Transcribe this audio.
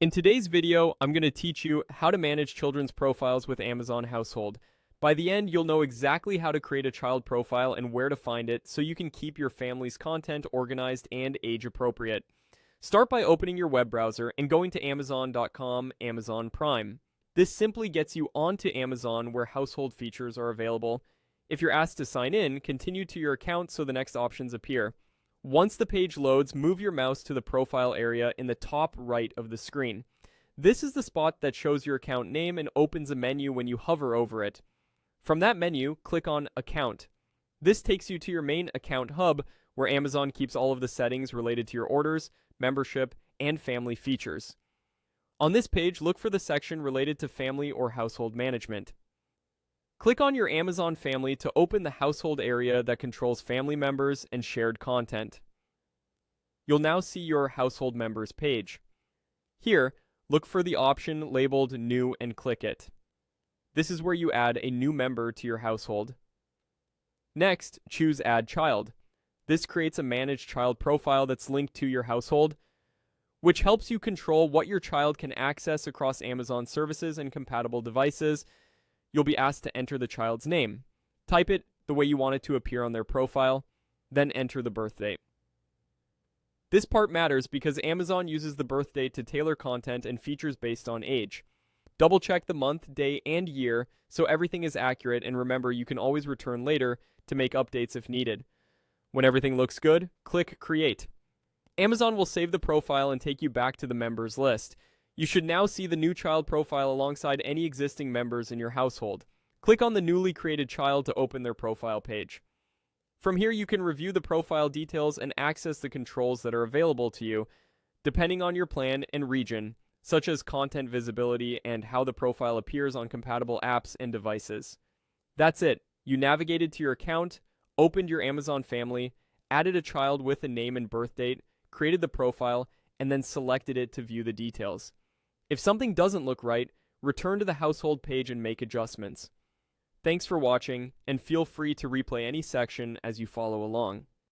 In today's video, I'm going to teach you how to manage children's profiles with Amazon Household. By the end, you'll know exactly how to create a child profile and where to find it so you can keep your family's content organized and age appropriate. Start by opening your web browser and going to Amazon.com, Amazon Prime. This simply gets you onto Amazon where household features are available. If you're asked to sign in, continue to your account so the next options appear. Once the page loads, move your mouse to the profile area in the top right of the screen. This is the spot that shows your account name and opens a menu when you hover over it. From that menu, click on Account. This takes you to your main account hub, where Amazon keeps all of the settings related to your orders, membership, and family features. On this page, look for the section related to family or household management. Click on your Amazon family to open the household area that controls family members and shared content. You'll now see your household members page. Here, look for the option labeled New and click it. This is where you add a new member to your household. Next, choose Add Child. This creates a managed child profile that's linked to your household, which helps you control what your child can access across Amazon services and compatible devices. You'll be asked to enter the child's name. Type it the way you want it to appear on their profile, then enter the birth date. This part matters because Amazon uses the birth date to tailor content and features based on age. Double check the month, day, and year so everything is accurate, and remember you can always return later to make updates if needed. When everything looks good, click Create. Amazon will save the profile and take you back to the members list. You should now see the new child profile alongside any existing members in your household. Click on the newly created child to open their profile page. From here, you can review the profile details and access the controls that are available to you, depending on your plan and region, such as content visibility and how the profile appears on compatible apps and devices. That's it. You navigated to your account, opened your Amazon family, added a child with a name and birth date, created the profile, and then selected it to view the details. If something doesn't look right, return to the household page and make adjustments. Thanks for watching, and feel free to replay any section as you follow along.